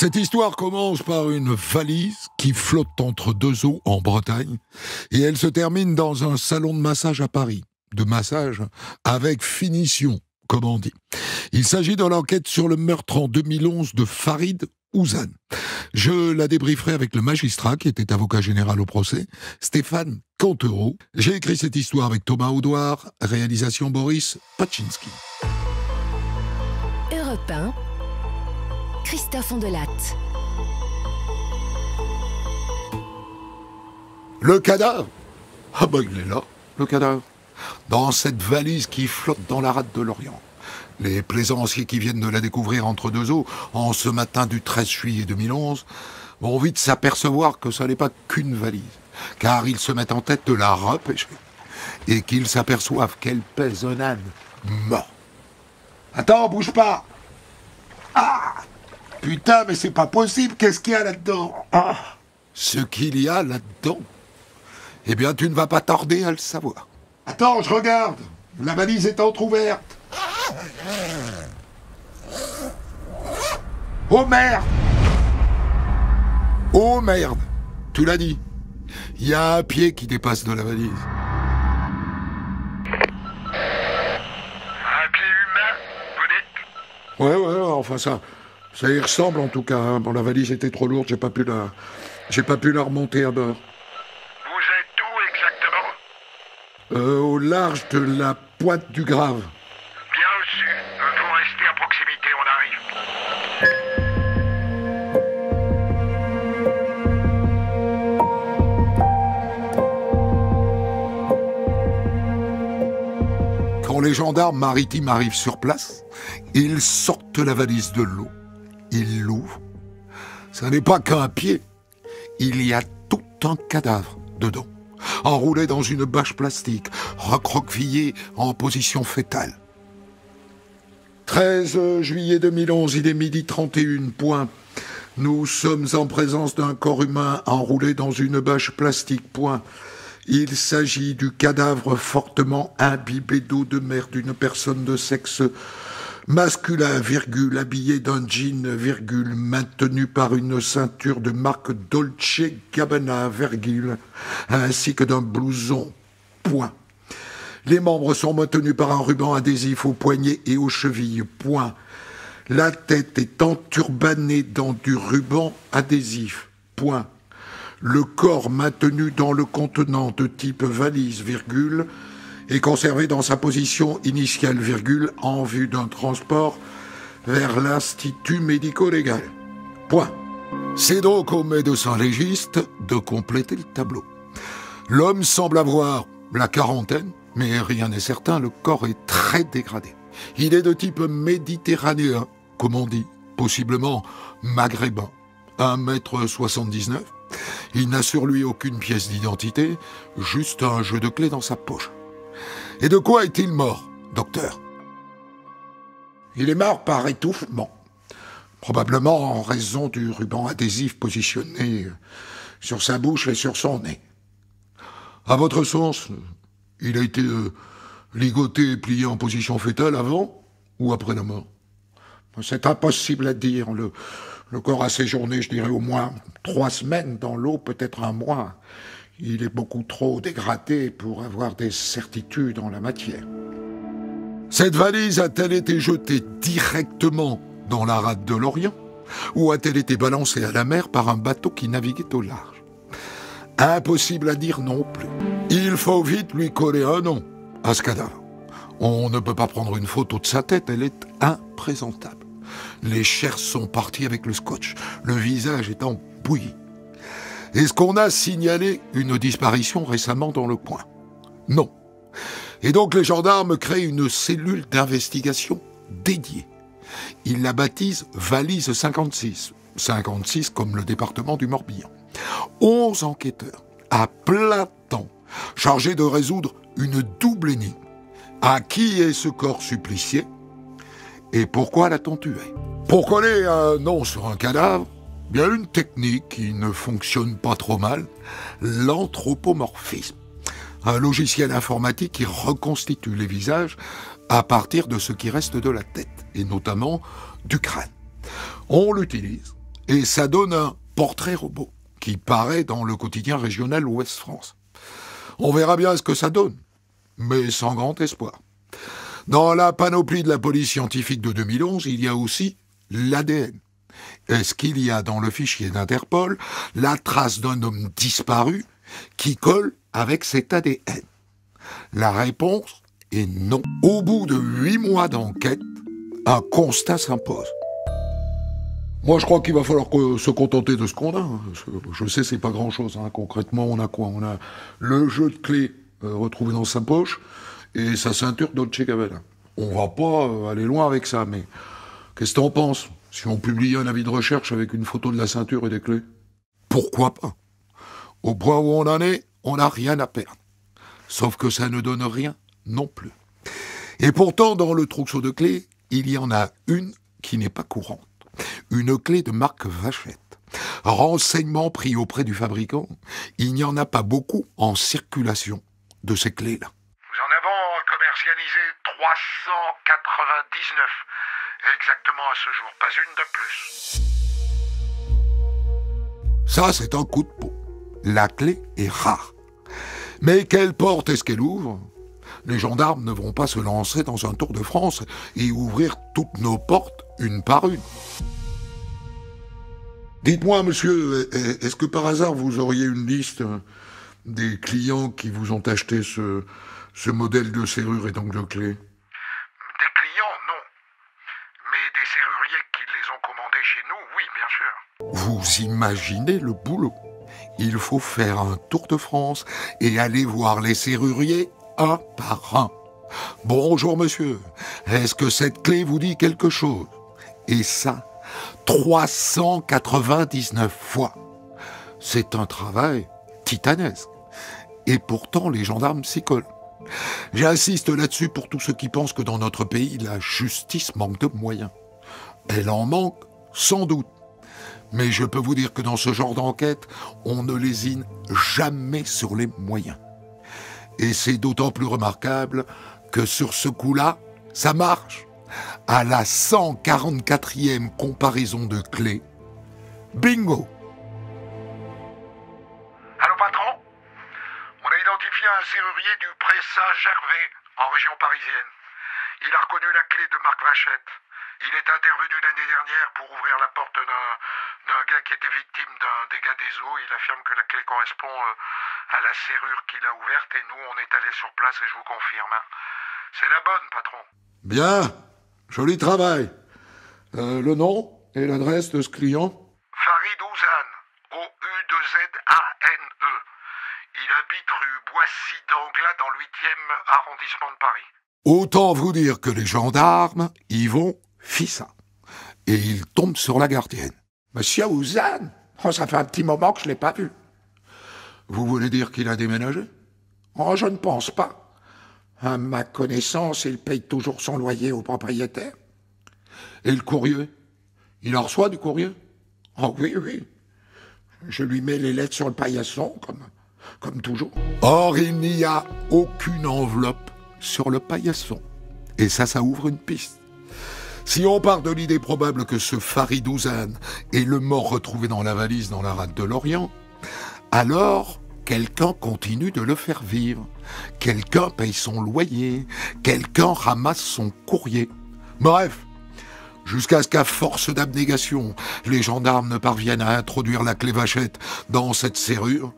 Cette histoire commence par une valise qui flotte entre deux eaux en Bretagne et elle se termine dans un salon de massage à Paris. De massage avec finition, comme on dit. Il s'agit de l'enquête sur le meurtre en 2011 de Farid Ouzan. Je la débrieferai avec le magistrat qui était avocat général au procès, Stéphane Cantereau. J'ai écrit cette histoire avec Thomas Audouard, réalisation Boris Paczynski. Europe 1, Christophe Ondelatte. Le cadavre? Ah bah il est là, le cadavre. Dans cette valise qui flotte dans la rade de l'Orient. Les plaisanciers qui viennent de la découvrir entre deux eaux, en ce matin du 13 juillet 2011, vont vite s'apercevoir que ça n'est pas qu'une valise, car ils se mettent en tête de la repêcher, et qu'ils s'aperçoivent qu'elle pèse un âne mort. Attends, bouge pas! Ah! Putain, mais c'est pas possible, qu'est-ce qu'il y a là-dedans? Ah! Ce qu'il y a là-dedans, eh bien tu ne vas pas tarder à le savoir. Attends, je regarde, la valise est entrouverte. Oh merde! Oh merde! Tu l'as dit. Il y a un pied qui dépasse de la valise. Un pied humain, vous dites? Ouais, enfin ça y ressemble en tout cas. Hein. Bon, la valise était trop lourde, j'ai pas pu la remonter à bord. Vous êtes où exactement? Au large de la pointe du Grave. Bien reçu. Vous restez à proximité, on arrive. Quand les gendarmes maritimes arrivent sur place, ils sortent la valise de l'eau. Ils l'ouvrent. Ça n'est pas qu'un pied. Il y a tout un cadavre dedans, enroulé dans une bâche plastique, recroquevillé en position fétale. 13 juillet 2011, il est 12h31, point. Nous sommes en présence d'un corps humain enroulé dans une bâche plastique, point. Il s'agit du cadavre fortement imbibé d'eau de mer d'une personne de sexe masculin, virgule, habillé d'un jean, virgule, maintenu par une ceinture de marque Dolce Gabbana, virgule, ainsi que d'un blouson, point. Les membres sont maintenus par un ruban adhésif aux poignets et aux chevilles, point. La tête est enturbanée dans du ruban adhésif, point. Le corps maintenu dans le contenant de type valise, virgule, est conservé dans sa position initiale, virgule, en vue d'un transport vers l'institut médico-légal. Point. C'est donc au médecin légiste de compléter le tableau. L'homme semble avoir la quarantaine, mais rien n'est certain, le corps est très dégradé. Il est de type méditerranéen, comme on dit, possiblement maghrébin, 1,79 m. Il n'a sur lui aucune pièce d'identité, juste un jeu de clés dans sa poche. Et de quoi est-il mort, docteur? Il est mort par étouffement, probablement en raison du ruban adhésif positionné sur sa bouche et sur son nez. À votre sens, il a été ligoté et plié en position fétale avant ou après la mort? C'est impossible à dire. Le corps a séjourné, je dirais, au moins 3 semaines dans l'eau, peut-être un mois. Il est beaucoup trop dégradé pour avoir des certitudes en la matière. Cette valise a-t-elle été jetée directement dans la rade de l'Orient ou a-t-elle été balancée à la mer par un bateau qui naviguait au large? Impossible à dire non plus. Il faut vite lui coller un nom à ce cadavre. On ne peut pas prendre une photo de sa tête, elle est imprésentable. Les chairs sont parties avec le scotch, le visage étant bouilli. Est-ce qu'on a signalé une disparition récemment dans le coin? Non. Et donc les gendarmes créent une cellule d'investigation dédiée. Ils la baptisent Valise 56. 56 comme le département du Morbihan. 11 enquêteurs, à plein temps, chargés de résoudre une double énigme. À qui est ce corps supplicié? Et pourquoi l'a-t-on tué? Pour coller un nom sur un cadavre, il y a une technique qui ne fonctionne pas trop mal, l'anthropomorphisme. Un logiciel informatique qui reconstitue les visages à partir de ce qui reste de la tête, et notamment du crâne. On l'utilise Et ça donne un portrait robot qui paraît dans le quotidien régional Ouest France. On verra bien ce que ça donne, mais sans grand espoir. Dans la panoplie de la police scientifique de 2011, il y a aussi l'ADN. Est-ce qu'il y a dans le fichier d'Interpol la trace d'un homme disparu qui colle avec cet ADN? La réponse est non. Au bout de 8 mois d'enquête, un constat s'impose. Moi, je crois qu'il va falloir se contenter de ce qu'on a. Je sais, c'est pas grand-chose. Concrètement, on a quoi? On a le jeu de clés retrouvé dans sa poche et sa ceinture Dolce Gabbana. On va pas aller loin avec ça, mais qu'est-ce que t'en penses si on publie un avis de recherche avec une photo de la ceinture et des clés? Pourquoi pas? Au point où on en est, on n'a rien à perdre. Sauf que ça ne donne rien non plus. Et pourtant, dans le trousseau de clés, il y en a une qui n'est pas courante. Une clé de marque Vachette. Renseignement pris auprès du fabricant, il n'y en a pas beaucoup en circulation de ces clés-là. Nous en avons commercialisé 399, exactement à ce jour, pas une de plus. Ça, c'est un coup de peau. La clé est rare. Mais quelle porte est-ce qu'elle ouvre? Les gendarmes ne vont pas se lancer dans un tour de France et ouvrir toutes nos portes une par une. Dites-moi, monsieur, est-ce que par hasard vous auriez une liste des clients qui vous ont acheté ce modèle de serrure et donc de clé? Des clients, non. Mais des serruriers qui les ont commandés chez nous, oui, bien sûr. Vous imaginez le boulot? Il faut faire un tour de France et aller voir les serruriers un par un. Bonjour monsieur, est-ce que cette clé vous dit quelque chose? Et ça, 399 fois. C'est un travail titanesque. Et pourtant, les gendarmes s'y collent. J'insiste là-dessus pour tous ceux qui pensent que dans notre pays, la justice manque de moyens. Elle en manque, sans doute. Mais je peux vous dire que dans ce genre d'enquête, on ne lésine jamais sur les moyens. Et c'est d'autant plus remarquable que sur ce coup-là, ça marche. À la 144e comparaison de clés, bingo! Allô patron? On a identifié un serrurier du Pré Saint-Gervais, en région parisienne. Il a reconnu la clé de marque Vachette. Il est intervenu l'année dernière pour ouvrir la porte d'un gars qui était victime d'un dégât des eaux. Il affirme que la clé correspond à la serrure qu'il a ouverte et nous on est allés sur place et je vous confirme. C'est la bonne, patron. Bien, joli travail. Le nom et l'adresse de ce client? Farid Ouzane, O-U-2-Z-A-N-E. Il habite rue Boissy d'Anglas dans le 8e arrondissement de Paris. Autant vous dire que les gendarmes y vont fissa. Et ils tombent sur la gardienne. Monsieur Ouzane? Oh, ça fait un petit moment que je ne l'ai pas vu. Vous voulez dire qu'il a déménagé? Oh, je ne pense pas. À ma connaissance, il paye toujours son loyer au propriétaire. Et le courrier? Il en reçoit du courrier? Oh oui, oui. Je lui mets les lettres sur le paillasson, comme toujours. Or, il n'y a aucune enveloppe sur le paillasson. Et ça ouvre une piste. Si on part de l'idée probable que ce Farid Ouzane est le mort retrouvé dans la valise dans la rade de Lorient, alors quelqu'un continue de le faire vivre. Quelqu'un paye son loyer. Quelqu'un ramasse son courrier. Bref, jusqu'à ce qu'à force d'abnégation, les gendarmes ne parviennent à introduire la clé Vachette dans cette serrure.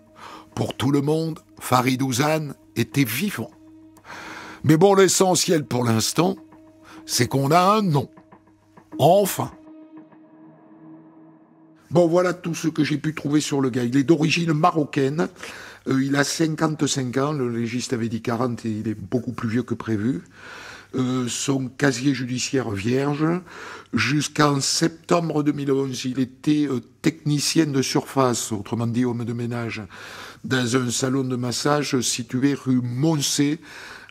Pour tout le monde, Farid Ouzane était vivant. Mais bon, l'essentiel pour l'instant, c'est qu'on a un nom. Enfin. Bon, voilà tout ce que j'ai pu trouver sur le gars. Il est d'origine marocaine. Il a 55 ans. Le légiste avait dit 40 et il est beaucoup plus vieux que prévu. Son casier judiciaire vierge. Jusqu'en septembre 2011, il était technicien de surface, autrement dit homme de ménage, dans un salon de massage situé rue Moncey,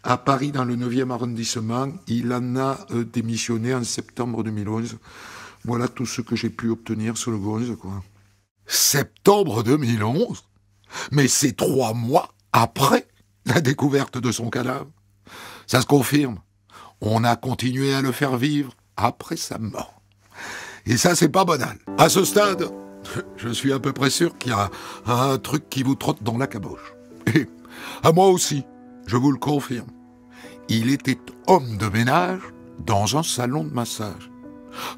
à Paris, dans le 9e arrondissement. Il en a démissionné en septembre 2011. Voilà tout ce que j'ai pu obtenir sur le gonze, quoi. Septembre 2011? Mais c'est 3 mois après la découverte de son cadavre. Ça se confirme. On a continué à le faire vivre après sa mort. Et ça, c'est pas banal. À ce stade, je suis à peu près sûr qu'il y a un truc qui vous trotte dans la caboche. Et à moi aussi, je vous le confirme. Il était homme de ménage dans un salon de massage.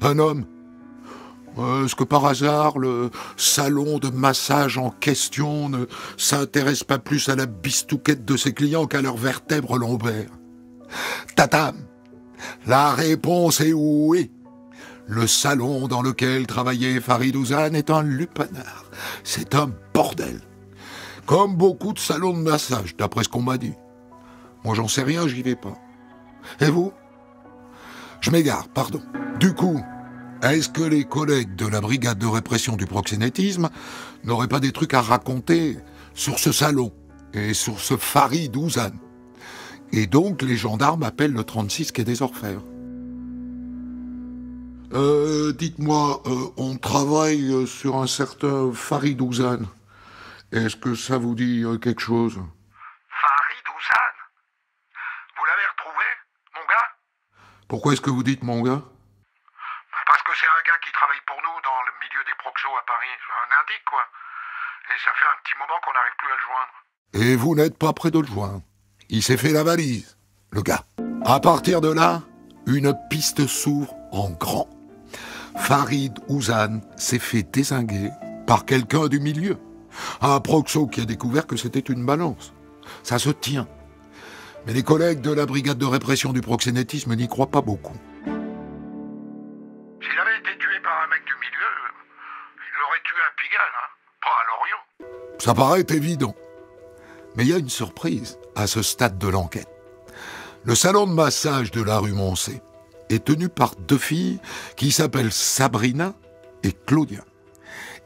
Un homme. Est-ce que par hasard, le salon de massage en question ne s'intéresse pas plus à la bistouquette de ses clients qu'à leurs vertèbres lombaires? Tatam! La réponse est oui. Le salon dans lequel travaillait Farid Ouzane est un lupanar. C'est un bordel. Comme beaucoup de salons de massage, d'après ce qu'on m'a dit. Moi, j'en sais rien, j'y vais pas. Et vous? Je m'égare, pardon. Du coup, est-ce que les collègues de la brigade de répression du proxénétisme n'auraient pas des trucs à raconter sur ce salon et sur ce Farid Ouzane? Et donc, les gendarmes appellent le 36 quai des Orfèvres. Dites-moi, on travaille sur un certain Farid Ouzane. Est-ce que ça vous dit quelque chose? Farid Ouzane? Vous l'avez retrouvé, mon gars? Pourquoi est-ce que vous dites mon gars? Parce que c'est un gars qui travaille pour nous dans le milieu des proxos à Paris. Un indique, quoi. Et ça fait un petit moment qu'on n'arrive plus à le joindre. Et vous n'êtes pas près de le joindre. Il s'est fait la valise, le gars. À partir de là, une piste s'ouvre en grand. Farid Ouzane s'est fait dézinguer par quelqu'un du milieu. Un proxo qui a découvert que c'était une balance. Ça se tient. Mais les collègues de la brigade de répression du proxénétisme n'y croient pas beaucoup. S'il avait été tué par un mec du milieu, il l'aurait tué à Pigalle, hein, pas à Lorient. Ça paraît évident. Mais il y a une surprise à ce stade de l'enquête. Le salon de massage de la rue Moncey est tenu par deux filles qui s'appellent Sabrina et Claudia.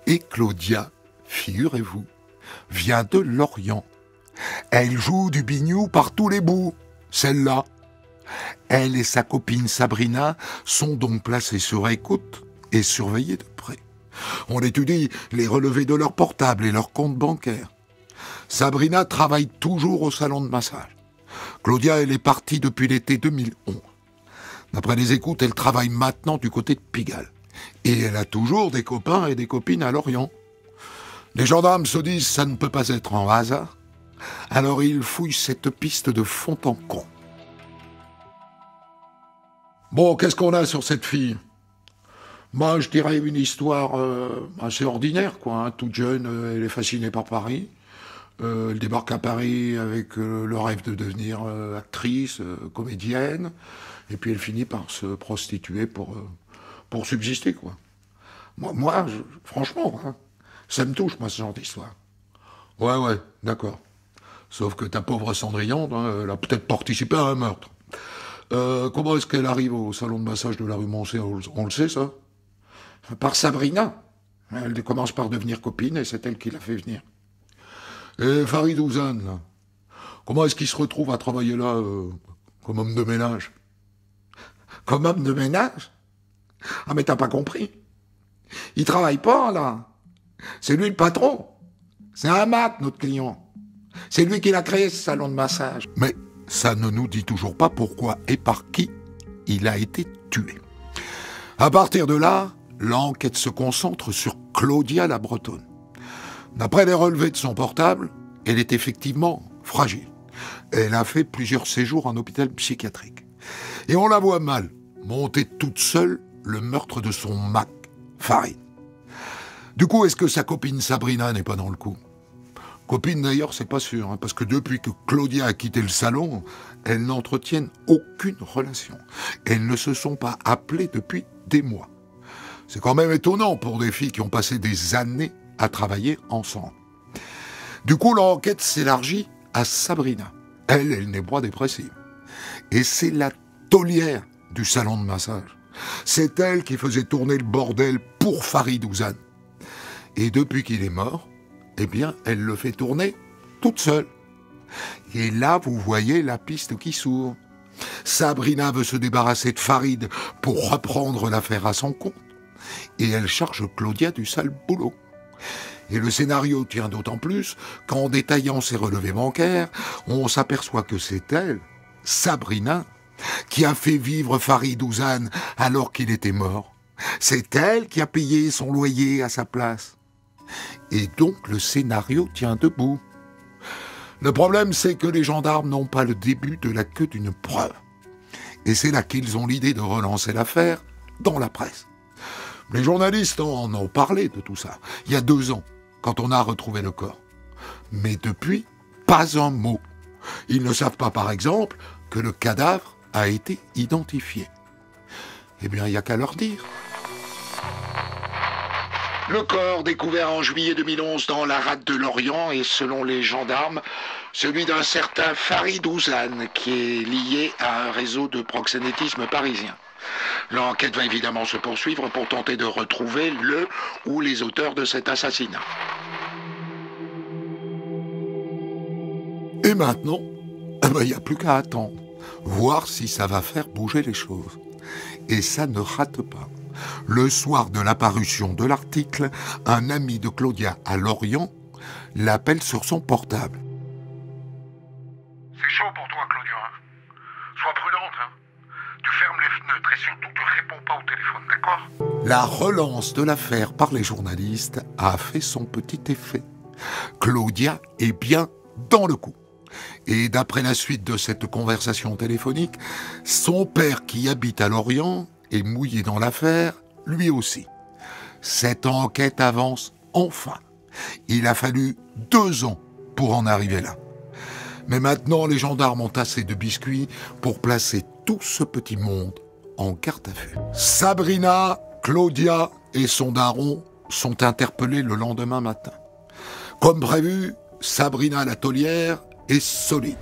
Et Claudia, figurez-vous, vient de Lorient. Elle joue du biniou par tous les bouts, celle-là. Elle et sa copine Sabrina sont donc placées sur écoute et surveillées de près. On étudie les relevés de leur portable et leur compte bancaire. Sabrina travaille toujours au salon de massage. Claudia, elle est partie depuis l'été 2011. D'après les écoutes, elle travaille maintenant du côté de Pigalle. Et elle a toujours des copains et des copines à Lorient. Les gendarmes se disent que ça ne peut pas être un hasard. Alors ils fouillent cette piste de fond en comble. Bon, qu'est-ce qu'on a sur cette fille? Moi, je dirais une histoire assez ordinaire, quoi. Hein. Toute jeune, elle est fascinée par Paris. Elle débarque à Paris avec le rêve de devenir actrice, comédienne. Et puis elle finit par se prostituer pour subsister, quoi. Moi, franchement, hein, ça me touche, moi, ce genre d'histoire. Ouais, d'accord. Sauf que ta pauvre Cendrillon, hein, elle a peut-être participé à un meurtre. Comment est-ce qu'elle arrive au salon de massage de la rue Moncey? On le sait, ça? Par Sabrina. Elle commence par devenir copine et c'est elle qui l'a fait venir. Et Farid Ouzane, là, comment est-ce qu'il se retrouve à travailler là comme homme de ménage? Comme homme de ménage? Ah, mais t'as pas compris. Il travaille pas, là. C'est lui le patron. C'est un mat, notre client. C'est lui qui l'a créé, ce salon de massage. Mais ça ne nous dit toujours pas pourquoi et par qui il a été tué. À partir de là, l'enquête se concentre sur Claudia la Bretonne. D'après les relevés de son portable, elle est effectivement fragile. Elle a fait plusieurs séjours en hôpital psychiatrique. Et on la voit mal monter toute seule le meurtre de son Mac, Farid. Du coup, est-ce que sa copine Sabrina n'est pas dans le coup? Copine d'ailleurs, c'est pas sûr, hein, parce que depuis que Claudia a quitté le salon, elles n'entretiennent aucune relation. Elles ne se sont pas appelées depuis des mois. C'est quand même étonnant pour des filles qui ont passé des années à travailler ensemble. Du coup, l'enquête s'élargit à Sabrina. Elle n'est pas dépressive. Et c'est la taulière du salon de massage. C'est elle qui faisait tourner le bordel pour Farid Ouzane. Et depuis qu'il est mort, eh bien, elle le fait tourner toute seule. Et là, vous voyez la piste qui s'ouvre. Sabrina veut se débarrasser de Farid pour reprendre l'affaire à son compte. Et elle charge Claudia du sale boulot. Et le scénario tient d'autant plus qu'en détaillant ses relevés bancaires, on s'aperçoit que c'est elle, Sabrina, qui a fait vivre Farid Ouzane alors qu'il était mort, C'est elle qui a payé son loyer à sa place. Et donc le scénario tient debout. Le problème, c'est que les gendarmes n'ont pas le début de la queue d'une preuve. Et c'est là qu'ils ont l'idée de relancer l'affaire dans la presse. Les journalistes en ont parlé de tout ça, il y a 2 ans, quand on a retrouvé le corps. Mais depuis, pas un mot. Ils ne savent pas, par exemple, que le cadavre a été identifié. Eh bien, il n'y a qu'à leur dire. Le corps découvert en juillet 2011 dans la rade de Lorient est, selon les gendarmes, celui d'un certain Farid Ouzane, qui est lié à un réseau de proxénétisme parisien. L'enquête va évidemment se poursuivre pour tenter de retrouver le ou les auteurs de cet assassinat. Et maintenant, il n'y a plus qu'à attendre, voir si ça va faire bouger les choses. Et ça ne rate pas. Le soir de la parution de l'article, un ami de Claudia à Lorient l'appelle sur son portable. C'est chaud pour toi, Claudia. Sois prudente. Tu fermes les fenêtres et surtout tu réponds pas au téléphone, d'accord? La relance de l'affaire par les journalistes a fait son petit effet. Claudia est bien dans le coup. Et d'après la suite de cette conversation téléphonique, son père qui habite à Lorient est mouillé dans l'affaire, lui aussi. Cette enquête avance enfin. Il a fallu 2 ans pour en arriver là. Mais maintenant, les gendarmes ont assez de biscuits pour placer tout ce petit monde en garde à vue. Sabrina, Claudia et son daron sont interpellés le lendemain matin. Comme prévu, Sabrina la taulière est solide.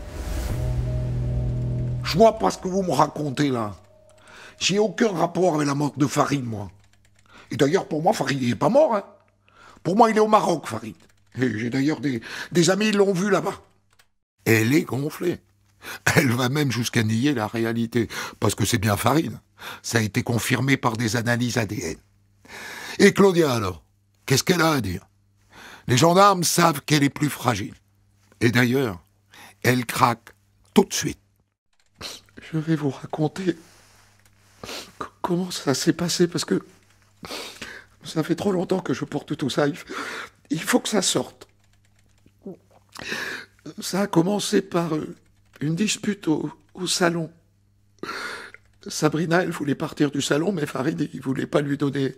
Je vois pas ce que vous me racontez là. J'ai aucun rapport avec la mort de Farid, moi. Et d'ailleurs, pour moi, Farid, il est pas mort, hein. Pour moi, il est au Maroc, Farid. Et j'ai d'ailleurs des amis qui l'ont vu là-bas. Elle est gonflée. Elle va même jusqu'à nier la réalité, parce que c'est bien Farid. Ça a été confirmé par des analyses ADN. Et Claudia, alors, qu'est-ce qu'elle a à dire? Les gendarmes savent qu'elle est plus fragile. Et d'ailleurs, elle craque tout de suite. Je vais vous raconter comment ça s'est passé, parce que ça fait trop longtemps que je porte tout ça. Il faut que ça sorte. Ça a commencé par une dispute au salon. Sabrina, elle voulait partir du salon, mais Farid, il voulait pas lui donner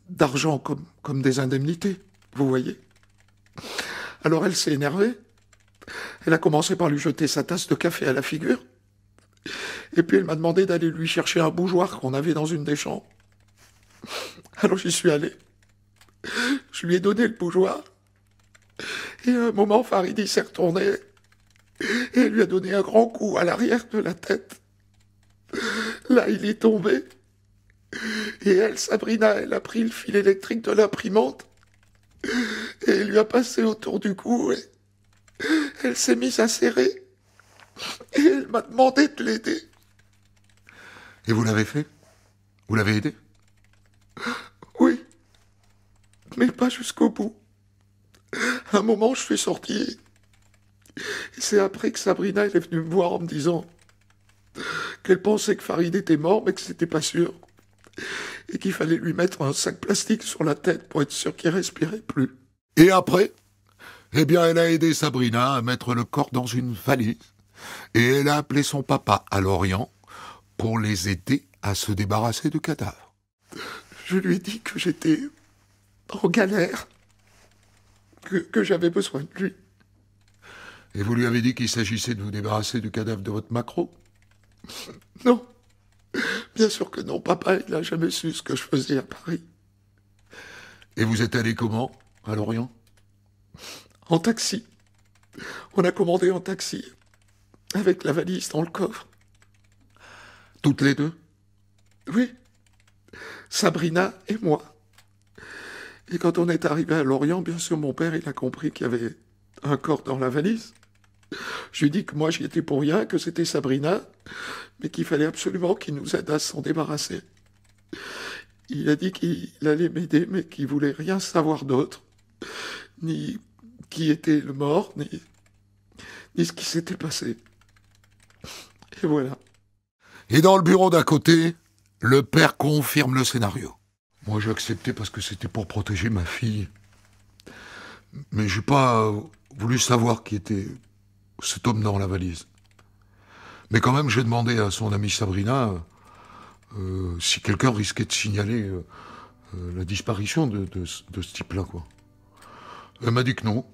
d'argent comme des indemnités, vous voyez. Alors elle s'est énervée. Elle a commencé par lui jeter sa tasse de café à la figure. Et puis elle m'a demandé d'aller lui chercher un bougeoir qu'on avait dans une des chambres. Alors j'y suis allé. Je lui ai donné le bougeoir. Et à un moment, Farid, il s'est retourné et lui a donné un grand coup à l'arrière de la tête. Là, il est tombé. Et elle, Sabrina, elle a pris le fil électrique de l'imprimante et elle lui a passé autour du cou et elle s'est mise à serrer. Et elle m'a demandé de l'aider. Et vous l'avez fait? Vous l'avez aidé? Oui, mais pas jusqu'au bout. À un moment, je suis sorti. Et c'est après que Sabrina elle est venue me voir en me disant qu'elle pensait que Farid était mort, mais que c'était pas sûr. Et qu'il fallait lui mettre un sac plastique sur la tête pour être sûr qu'il respirait plus. Et après, eh bien, elle a aidé Sabrina à mettre le corps dans une valise. Et elle a appelé son papa à Lorient pour les aider à se débarrasser du cadavre. Je lui ai dit que j'étais en galère, que j'avais besoin de lui. Et vous lui avez dit qu'il s'agissait de vous débarrasser du cadavre de votre macro? Non. Bien sûr que non, papa, il n'a jamais su ce que je faisais à Paris. Et vous êtes allé comment, à Lorient? En taxi. On a commandé en taxi, avec la valise dans le coffre. Toutes les deux? Oui. Sabrina et moi. Et quand on est arrivé à Lorient, bien sûr, mon père, il a compris qu'il y avait un corps dans la valise. Je lui ai dit que moi, j'y étais pour rien, que c'était Sabrina, mais qu'il fallait absolument qu'il nous aide à s'en débarrasser. Il a dit qu'il allait m'aider, mais qu'il voulait rien savoir d'autre, ni qui était le mort, ni ce qui s'était passé. Et voilà. Et dans le bureau d'à côté, Le père confirme le scénario. Moi, j'ai accepté parce que c'était pour protéger ma fille. Mais j'ai pas voulu savoir qui était cet homme dans la valise. Mais quand même, j'ai demandé à son amie Sabrina si quelqu'un risquait de signaler la disparition de ce type-là, quoi. Elle m'a dit que non,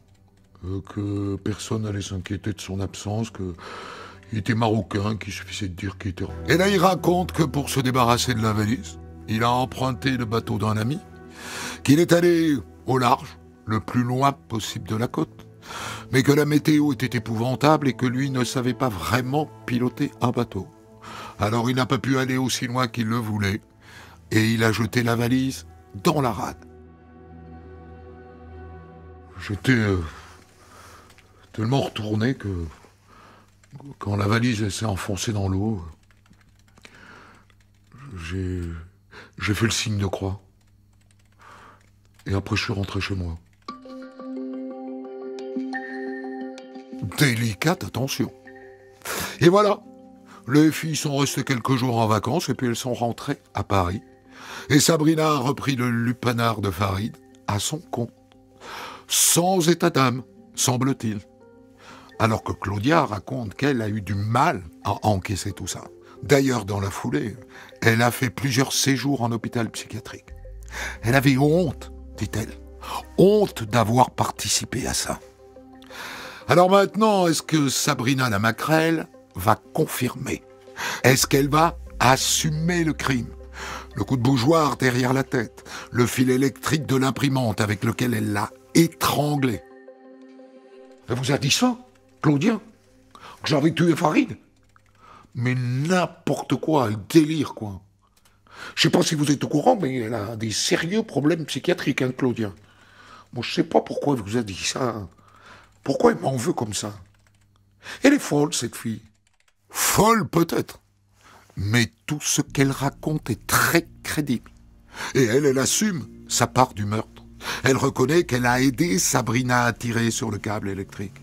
que personne n'allait s'inquiéter de son absence, qu'il était marocain, qu'il suffisait de dire qu'il était... Et là, il raconte que pour se débarrasser de la valise, il a emprunté le bateau d'un ami, qu'il est allé au large, le plus loin possible de la côte, mais que la météo était épouvantable et que lui ne savait pas vraiment piloter un bateau. Alors il n'a pas pu aller aussi loin qu'il le voulait, et il a jeté la valise dans la rade. J'étais tellement retourné que quand la valise s'est enfoncée dans l'eau, j'ai fait le signe de croix. Et après, je suis rentré chez moi. Délicate attention. Et voilà, les filles sont restées quelques jours en vacances et puis elles sont rentrées à Paris. Et Sabrina a repris le lupanar de Farid à son compte. Sans état d'âme, semble-t-il. Alors que Claudia raconte qu'elle a eu du mal à encaisser tout ça. D'ailleurs, dans la foulée, elle a fait plusieurs séjours en hôpital psychiatrique. Elle avait honte, dit-elle. Honte d'avoir participé à ça. Alors maintenant, est-ce que Sabrina la Maquerelle va confirmer? Est-ce qu'elle va assumer le crime? Le coup de bougeoir derrière la tête, le fil électrique de l'imprimante avec lequel elle l'a étranglé. Elle vous a dit ça, Claudia? Que j'avais tué Farid? Mais n'importe quoi, elle délire, quoi. Je sais pas si vous êtes au courant, mais elle a des sérieux problèmes psychiatriques, hein, Claudia. Moi, je sais pas pourquoi elle vous a dit ça. Pourquoi elle m'en veut comme ça? Elle est folle, cette fille. Folle, peut-être. Mais tout ce qu'elle raconte est très crédible. Et elle assume sa part du meurtre. Elle reconnaît qu'elle a aidé Sabrina à tirer sur le câble électrique.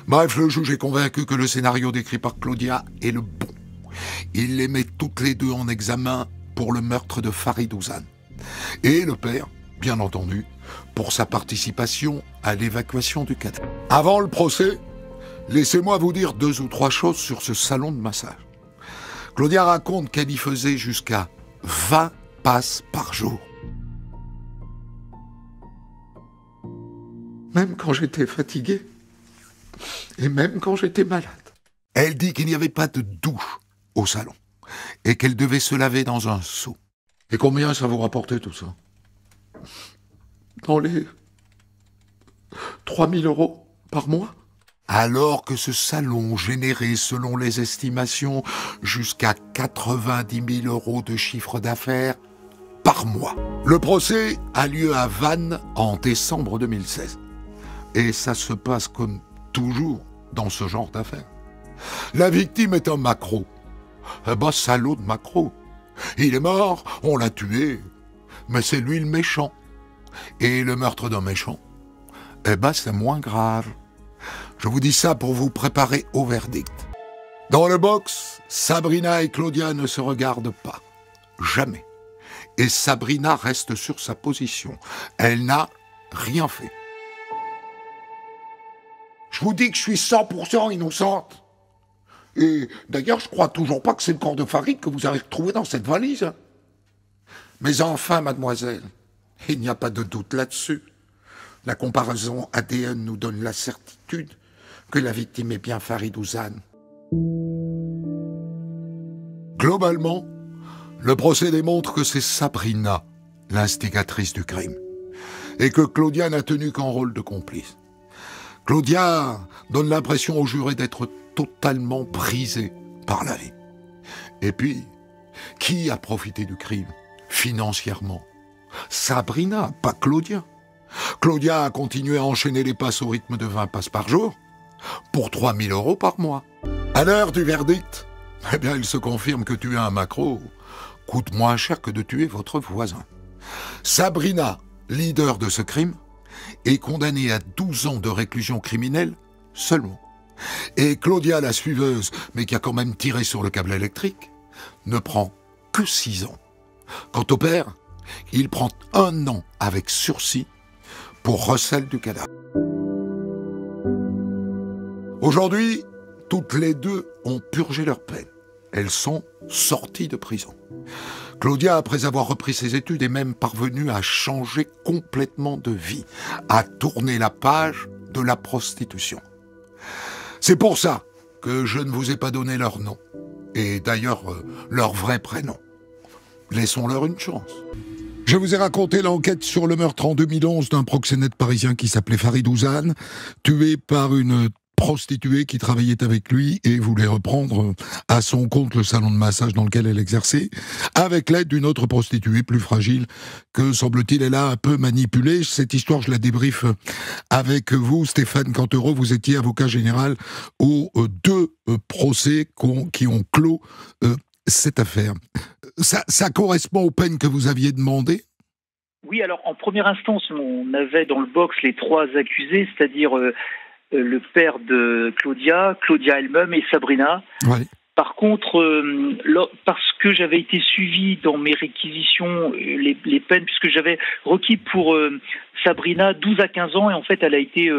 Bref, le juge est convaincu que le scénario décrit par Claudia est le bon. Il les met toutes les deux en examen pour le meurtre de Farid Ouzane. Et le père, bien entendu, pour sa participation à l'évacuation du cadavre. Avant le procès, laissez-moi vous dire 2 ou 3 choses sur ce salon de massage. Claudia raconte qu'elle y faisait jusqu'à 20 passes par jour. Même quand j'étais fatigué, et même quand j'étais malade. Elle dit qu'il n'y avait pas de douche au salon, et qu'elle devait se laver dans un seau. Et combien ça vous rapportait tout ça? Dans les 3 000 € par mois. Alors que ce salon générait, selon les estimations, jusqu'à 90 000 € de chiffre d'affaires par mois. Le procès a lieu à Vannes en décembre 2016. Et ça se passe comme toujours dans ce genre d'affaires. La victime est un maquereau. Un bas salaud de maquereau. Il est mort, on l'a tué, mais c'est lui le méchant. Et le meurtre d'un méchant, c'est moins grave. Je vous dis ça pour vous préparer au verdict. Dans le box, Sabrina et Claudia ne se regardent pas. Jamais. Et Sabrina reste sur sa position. Elle n'a rien fait. Je vous dis que je suis 100% innocente. Et d'ailleurs, je crois toujours pas que c'est le corps de Farid que vous avez retrouvé dans cette valise. Mais enfin, mademoiselle, il n'y a pas de doute là-dessus. La comparaison ADN nous donne la certitude que la victime est bien Farid Ouzane. Globalement, le procès démontre que c'est Sabrina, l'instigatrice du crime, et que Claudia n'a tenu qu'un rôle de complice. Claudia donne l'impression aux jurés d'être totalement brisée par la vie. Et puis, qui a profité du crime financièrement? Sabrina, pas Claudia. Claudia a continué à enchaîner les passes au rythme de 20 passes par jour pour 3 000 € par mois. À l'heure du verdict, eh bien, il se confirme que tuer un maquereau coûte moins cher que de tuer votre voisin. Sabrina, leader de ce crime, est condamnée à 12 ans de réclusion criminelle seulement. Et Claudia, la suiveuse, mais qui a quand même tiré sur le câble électrique, ne prend que 6 ans. Quant au père, il prend 1 an avec sursis pour recel du cadavre. Aujourd'hui, toutes les deux ont purgé leur peine. Elles sont sorties de prison. Claudia, après avoir repris ses études, est même parvenue à changer complètement de vie, à tourner la page de la prostitution. C'est pour ça que je ne vous ai pas donné leur nom, et d'ailleurs leur vrai prénom. Laissons-leur une chance. Je vous ai raconté l'enquête sur le meurtre en 2011 d'un proxénète parisien qui s'appelait Farid Ouzane, tué par une prostituée qui travaillait avec lui et voulait reprendre à son compte le salon de massage dans lequel elle exerçait, avec l'aide d'une autre prostituée plus fragile que, semble-t-il, elle a un peu manipulée. Cette histoire, je la débriefe avec vous, Stéphane Cantereau. Vous étiez avocat général aux 2 procès qui ont clos cette affaire. Ça correspond aux peines que vous aviez demandées ? Oui, alors en première instance, on avait dans le box les 3 accusés, c'est-à-dire le père de Claudia elle-même et Sabrina. Ouais. Par contre, parce que j'avais été suivi dans mes réquisitions, les peines, puisque j'avais requis pour Sabrina 12 à 15 ans, et en fait elle a été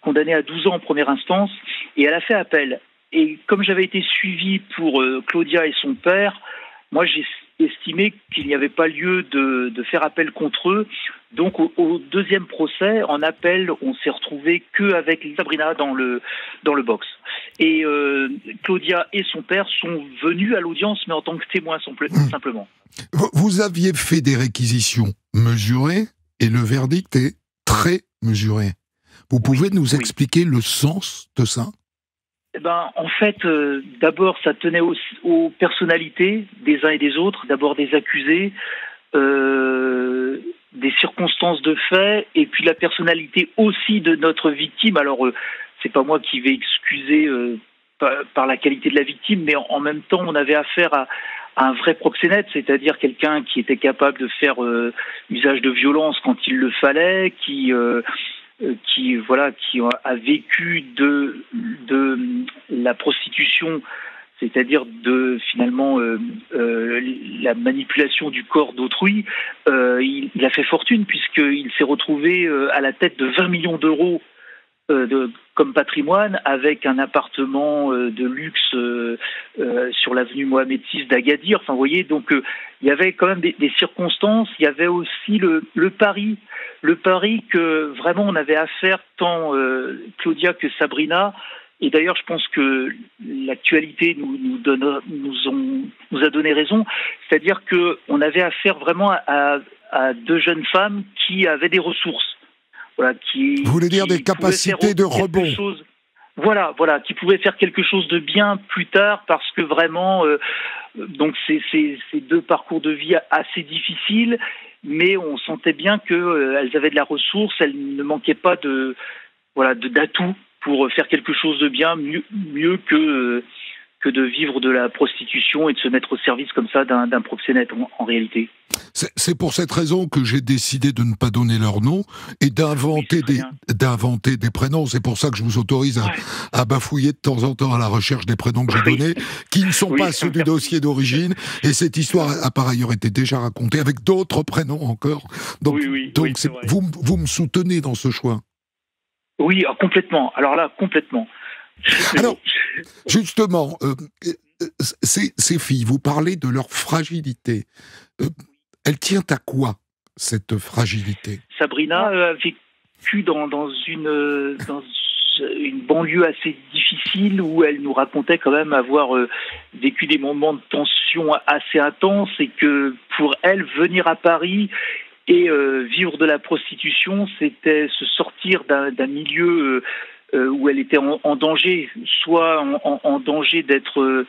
condamnée à 12 ans en première instance, et elle a fait appel. Et comme j'avais été suivi pour Claudia et son père, moi j'ai estimé qu'il n'y avait pas lieu de faire appel contre eux. Donc au deuxième procès, en appel, on s'est retrouvé qu'avec Sabrina dans le box. Et Claudia et son père sont venus à l'audience, mais en tant que témoins simplement. Vous aviez fait des réquisitions mesurées, et le verdict est très mesuré. Vous pouvez nous expliquer le sens de ça ? En fait, d'abord, ça tenait aux personnalités des uns et des autres, d'abord des accusés, des circonstances de fait, et puis la personnalité aussi de notre victime. Alors, c'est pas moi qui vais excuser par la qualité de la victime, mais en même temps, on avait affaire à un vrai proxénète, c'est-à-dire quelqu'un qui était capable de faire usage de violence quand il le fallait, qui a vécu de la prostitution, c'est-à-dire de finalement la manipulation du corps d'autrui. Il a fait fortune puisqu'il s'est retrouvé à la tête de 20 millions d'euros comme patrimoine, avec un appartement de luxe sur l'avenue Mohamed VI d'Agadir. Enfin, vous voyez, donc il y avait quand même des circonstances. Il y avait aussi le pari que vraiment on avait affaire, tant Claudia que Sabrina. Et d'ailleurs, je pense que l'actualité nous a donné raison. C'est-à-dire que on avait affaire vraiment à 2 jeunes femmes qui avaient des ressources. Voilà, vous voulez dire des capacités de rebond. Voilà, qui pouvaient faire quelque chose de bien plus tard, parce que vraiment, donc c'est 2 parcours de vie assez difficiles, mais on sentait bien qu'elles avaient de la ressource, elles ne manquaient pas d'atouts pour faire quelque chose de bien, mieux que de vivre de la prostitution et de se mettre au service comme ça d'un proxénète en réalité. C'est pour cette raison que j'ai décidé de ne pas donner leur nom et d'inventer des prénoms. C'est pour ça que je vous autorise à bafouiller de temps en temps à la recherche des prénoms que j'ai donnés, qui ne sont pas ceux du dossier d'origine. Et cette histoire a par ailleurs été déjà racontée avec d'autres prénoms encore. Donc vous me soutenez dans ce choix. Oui, complètement. Alors là, complètement. Alors, justement, ces filles, vous parlez de leur fragilité. Elle tient à quoi, cette fragilité ? Sabrina a vécu dans une banlieue assez difficile, où elle nous racontait quand même avoir vécu des moments de tension assez intenses, et que pour elle, venir à Paris et vivre de la prostitution, c'était se sortir d'un milieu où elle était en danger, soit en danger d'être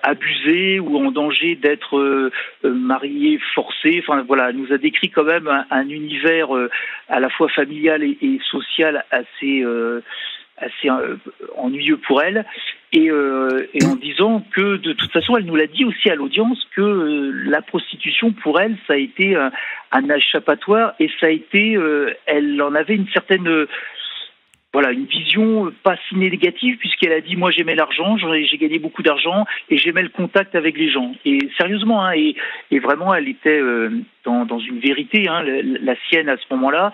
abusée, ou en danger d'être mariée forcée. Enfin voilà, elle nous a décrit quand même un univers à la fois familial et social assez ennuyeux pour elle, et en disant que de toute façon, elle nous l'a dit aussi à l'audience, que la prostitution pour elle, ça a été un échappatoire, et ça a été, elle en avait une certaine voilà, une vision pas si négative, puisqu'elle a dit, moi j'aimais l'argent, j'ai gagné beaucoup d'argent et j'aimais le contact avec les gens. Et sérieusement, hein, et vraiment, elle était dans une vérité, hein, la sienne à ce moment-là.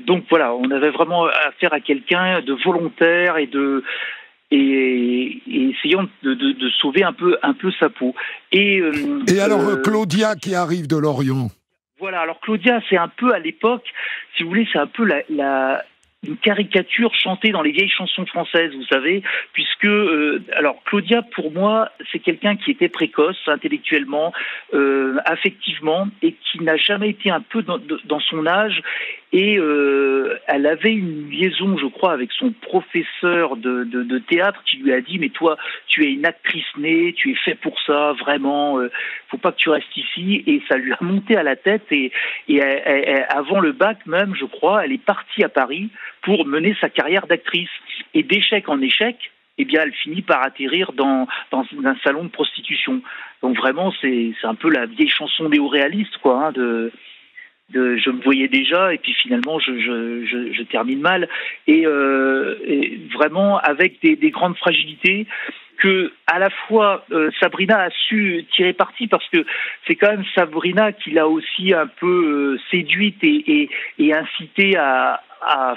Donc voilà, on avait vraiment affaire à quelqu'un de volontaire et essayant de sauver un peu sa peau. Et alors Claudia qui arrive de Lorient. Voilà, alors Claudia, c'est un peu à l'époque, si vous voulez, c'est un peu une caricature chantée dans les vieilles chansons françaises, vous savez, puisque alors Claudia, pour moi, c'est quelqu'un qui était précoce intellectuellement, affectivement, et qui n'a jamais été un peu dans son âge. Et elle avait une liaison, je crois, avec son professeur de théâtre qui lui a dit, mais toi, tu es une actrice née, tu es fait pour ça, vraiment, faut pas que tu restes ici. Et ça lui a monté à la tête. Et avant le bac même, je crois, elle est partie à Paris pour mener sa carrière d'actrice. Et d'échec en échec, eh bien, elle finit par atterrir dans un salon de prostitution. Donc vraiment, c'est un peu la vieille chanson néo-réaliste, quoi, hein, je me voyais déjà et puis finalement je termine mal et vraiment avec des grandes fragilités que à la fois Sabrina a su tirer parti, parce que c'est quand même Sabrina qui l'a aussi un peu séduite et incitée à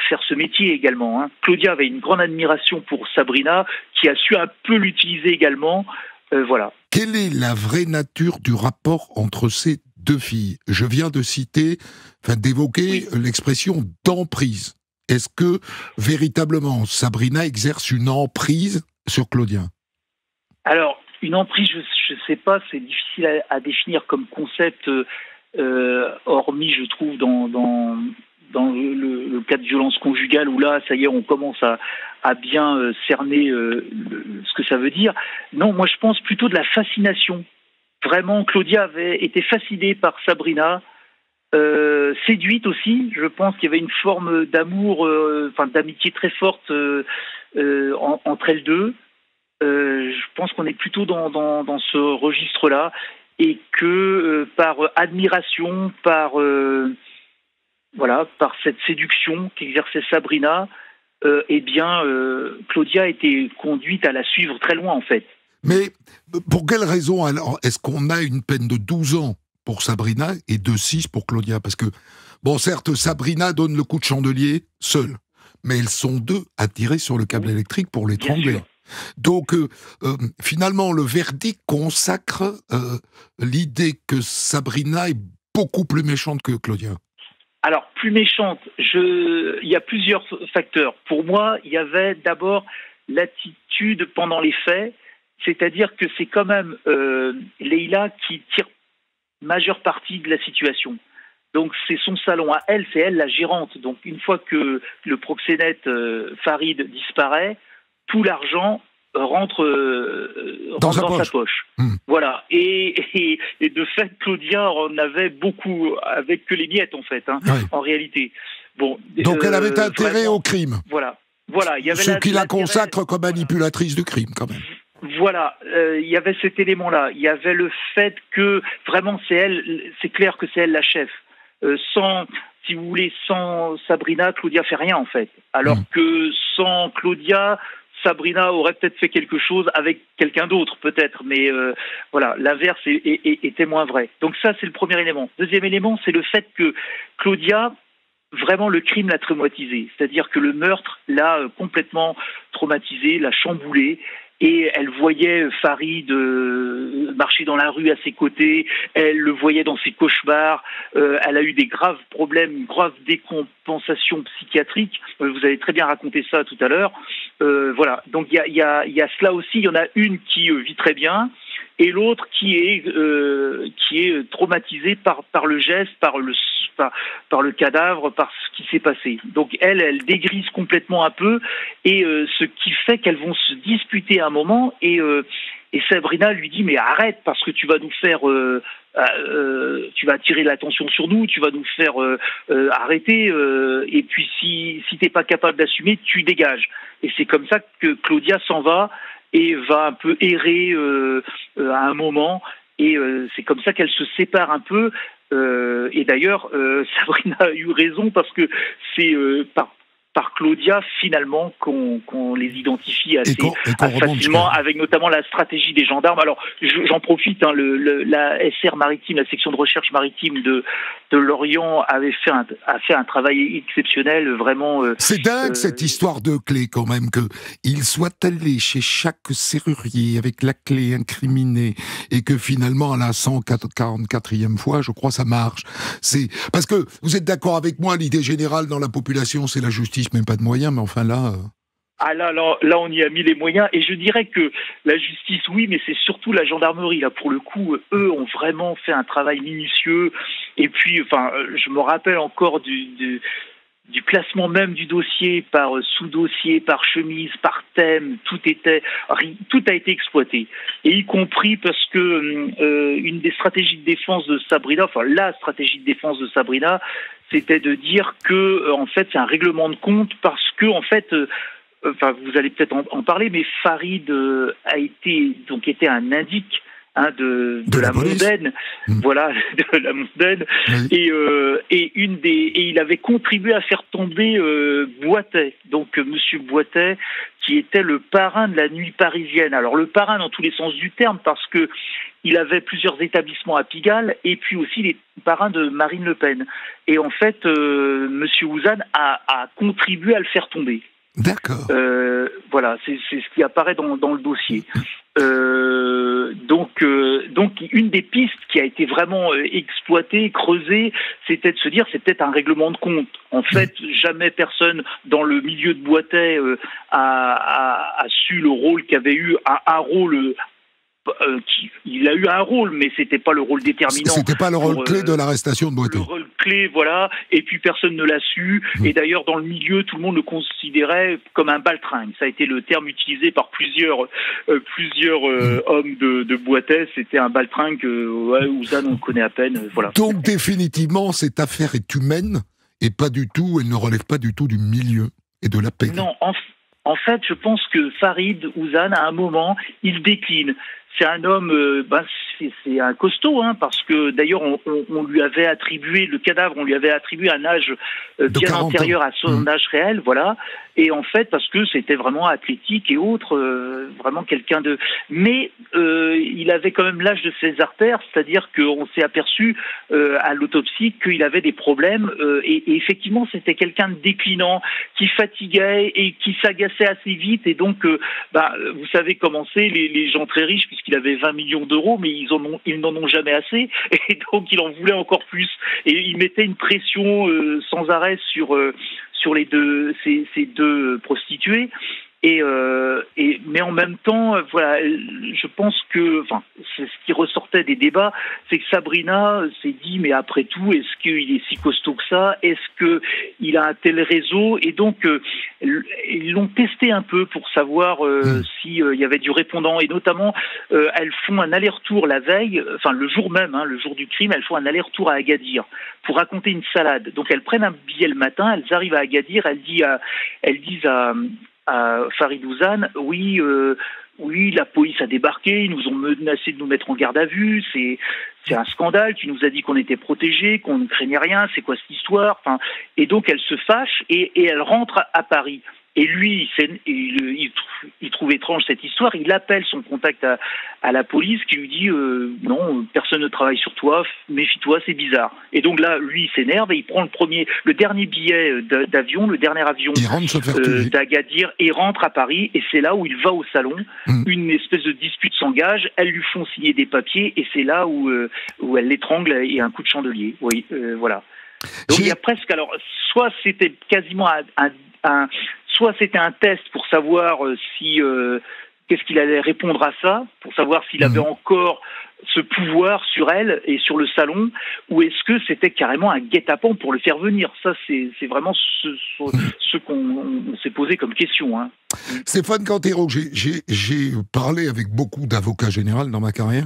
faire ce métier également, hein. Claudia avait une grande admiration pour Sabrina qui a su un peu l'utiliser également, voilà. Quelle est la vraie nature du rapport entre ces deux filles? Je viens d'évoquer l'expression d'emprise. Est-ce que véritablement Sabrina exerce une emprise sur Claudia? Alors, une emprise, je ne sais pas, c'est difficile à définir comme concept, hormis, je trouve, dans le cas de violence conjugale, où là, ça y est, on commence à bien cerner ce que ça veut dire. Non, moi je pense plutôt de la fascination. Vraiment, Claudia avait été fascinée par Sabrina, séduite aussi. Je pense qu'il y avait une forme d'amour, d'amitié très forte entre elles deux. Je pense qu'on est plutôt dans ce registre-là, et que par admiration, par cette séduction qu'exerçait Sabrina, Claudia a été conduite à la suivre très loin, en fait. Mais pour quelle raison, alors, est-ce qu'on a une peine de 12 ans pour Sabrina et de 6 pour Claudia? Parce que, bon, certes, Sabrina donne le coup de chandelier seule, mais elles sont deux à tirer sur le câble électrique pour l'étrangler. Donc, finalement, le verdict consacre l'idée que Sabrina est beaucoup plus méchante que Claudia. Alors, plus méchante, il y a plusieurs facteurs. Pour moi, il y avait d'abord l'attitude pendant les faits, c'est-à-dire que c'est quand même Leïla qui tire majeure partie de la situation. Donc c'est son salon à elle, c'est elle la gérante. Donc une fois que le proxénète Farid disparaît, tout l'argent rentre dans sa poche. Voilà. Et de fait, Claudia en avait beaucoup, avec que les miettes en fait, hein, en réalité. Bon. Donc elle avait intérêt au crime. Voilà. Il y avait ce qui la consacre comme manipulatrice du crime, quand même. Voilà, il y avait cet élément-là. Il y avait le fait que vraiment c'est elle, c'est clair que c'est elle la chef. Si vous voulez, sans Sabrina, Claudia fait rien en fait. Alors que sans Claudia, Sabrina aurait peut-être fait quelque chose avec quelqu'un d'autre, peut-être. Mais voilà, l'inverse était moins vrai. Donc ça, c'est le premier élément. Deuxième élément, c'est le fait que Claudia, vraiment, le crime l'a traumatisée. C'est-à-dire que le meurtre l'a complètement traumatisée, l'a chamboulée. Et elle voyait Farid marcher dans la rue à ses côtés, elle le voyait dans ses cauchemars, elle a eu des graves problèmes, une grave décompensation psychiatrique, vous avez très bien raconté ça tout à l'heure. Voilà, donc il y a cela aussi, il y en a une qui vit très bien, et l'autre qui est traumatisée par le geste, par le cadavre, par ce qui s'est passé. Donc elle dégrise complètement un peu, et ce qui fait qu'elles vont se disputer à un moment, et Sabrina lui dit mais arrête, parce que tu vas nous faire tu vas attirer l'attention sur nous, tu vas nous faire arrêter, et puis si t'es pas capable d'assumer, tu dégages. Et c'est comme ça que Claudia s'en va et va un peu errer à un moment, et c'est comme ça qu'elle se sépare un peu. Et d'ailleurs, Sabrina a eu raison, parce que c'est par Claudia, finalement, qu'on les identifie assez facilement, avec notamment la stratégie des gendarmes. Alors, j'en profite, hein, la SR maritime, la section de recherche maritime de Lorient a fait un travail exceptionnel, vraiment. C'est dingue cette histoire de clé quand même, que il soit allé chez chaque serrurier avec la clé incriminée et que finalement à la 144e fois, je crois, ça marche. C'est parce que vous êtes d'accord avec moi, l'idée générale dans la population, c'est la justice, même pas de moyens, mais enfin là. Ah là, on y a mis les moyens, et je dirais que la justice, oui, mais c'est surtout la gendarmerie. Là, pour le coup, eux ont vraiment fait un travail minutieux. Et puis, enfin, je me rappelle encore du classement même du dossier par sous-dossier, par chemise, par thème. Tout a été exploité, et y compris parce que une des stratégies de défense de Sabrina, enfin la stratégie de défense de Sabrina, c'était de dire que en fait c'est un règlement de compte parce que en fait. Enfin, vous allez peut-être en parler, mais Farid était un indique de la mondaine, voilà, de la mondaine, et il avait contribué à faire tomber Boitet, donc Monsieur Boitet, qui était le parrain de la nuit parisienne. Alors le parrain dans tous les sens du terme, parce que il avait plusieurs établissements à Pigalle, et puis aussi les parrains de Marine Le Pen. Et en fait, Monsieur Ouzane a contribué à le faire tomber. D'accord. Voilà, c'est ce qui apparaît dans le dossier. Donc, une des pistes qui a été vraiment exploitée, creusée, c'était de se dire c'est peut-être un règlement de compte. En fait, jamais personne dans le milieu de Boitet a su le rôle qu'avait eu un rôle. Il a eu un rôle, mais c'était pas le rôle déterminant. C'était pas le rôle clé de l'arrestation de Boitet. Le rôle clé, voilà. Et puis personne ne l'a su. Et d'ailleurs, dans le milieu, tout le monde le considérait comme un baltringue. Ça a été le terme utilisé par plusieurs hommes de Boitet. C'était un baltringue. Ouzane, on le connaît à peine. Voilà. Donc définitivement, cette affaire est humaine et pas du tout. Elle ne relève pas du tout du milieu et de la paix. Non. En fait, je pense que Farid Ouzane, à un moment, il décline. C'est un homme, c'est un costaud, hein, parce que d'ailleurs on lui avait attribué le cadavre, on lui avait attribué un âge bien antérieur à son âge réel, voilà. Et en fait, parce que c'était vraiment athlétique et autres, vraiment quelqu'un de. Mais il avait quand même l'âge de ses artères, c'est-à-dire qu'on s'est aperçu à l'autopsie qu'il avait des problèmes. Et effectivement, c'était quelqu'un de déclinant, qui fatiguait et qui s'agaçait assez vite. Et donc, vous savez comment c'est, les gens très riches, puisqu'il avait 20 millions d'euros, mais ils n'en ont jamais assez. Et donc, il en voulait encore plus. Et il mettait une pression sans arrêt sur ces deux prostituées. Mais en même temps, voilà, je pense que, enfin, c'est ce qui ressortait des débats, c'est que Sabrina s'est dit, mais après tout, est-ce qu'il est si costaud que ça? Est-ce qu'il a un tel réseau? Et donc, ils l'ont testé un peu pour savoir s'il y avait du répondant. Et notamment, elles font un aller-retour la veille, enfin le jour même, hein, le jour du crime, elles font un aller-retour à Agadir pour raconter une salade. Donc elles prennent un billet le matin, elles arrivent à Agadir, elles disent à Farid Ouzane, oui, la police a débarqué, ils nous ont menacé de nous mettre en garde à vue, c'est un scandale, tu nous as dit qu'on était protégés, qu'on ne craignait rien, c'est quoi cette histoire? Enfin, et donc elle se fâche et elle rentre à Paris. Et lui, il trouve étrange cette histoire. Il appelle son contact à la police qui lui dit non, personne ne travaille sur toi, méfie-toi, c'est bizarre. Et donc là, lui, il s'énerve et il prend le dernier billet d'avion, le dernier avion d'Agadir, et rentre à Paris. Et c'est là où il va au salon. Une espèce de dispute s'engage. Elles lui font signer des papiers et c'est là où elle l'étrangle et un coup de chandelier. Oui, voilà. Donc il y a presque, alors, soit c'était quasiment soit c'était un test pour savoir qu'est-ce qu'il allait répondre à ça, pour savoir s'il avait encore ce pouvoir sur elle et sur le salon, ou est-ce que c'était carrément un guet-apens pour le faire venir? Ça, c'est vraiment ce qu'on s'est posé comme question. Hein. Stéphane Cantero, j'ai parlé avec beaucoup d'avocats généraux dans ma carrière.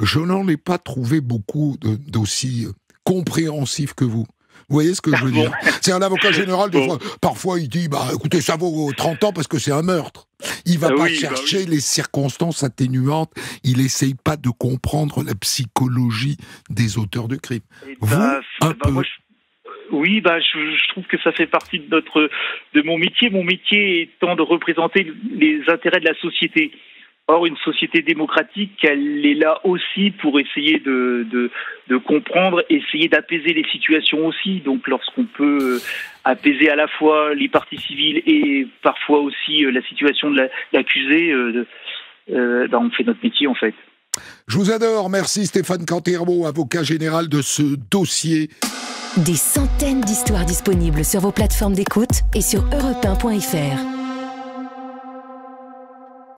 Je n'en ai pas trouvé beaucoup d'aussi compréhensifs que vous. Vous voyez ce que je veux dire? C'est un avocat général, parfois il dit, écoutez, ça vaut 30 ans parce que c'est un meurtre. Il va pas chercher les circonstances atténuantes, il essaye pas de comprendre la psychologie des auteurs de crimes. Oui, je trouve que ça fait partie de mon métier. Mon métier étant de représenter les intérêts de la société. Or, une société démocratique, elle est là aussi pour essayer de comprendre, essayer d'apaiser les situations aussi. Donc, lorsqu'on peut apaiser à la fois les parties civiles et parfois aussi la situation de l'accusé, on fait notre métier en fait. Je vous adore, merci Stéphane Canterbo, avocat général de ce dossier. Des centaines d'histoires disponibles sur vos plateformes d'écoute et sur europe1.fr.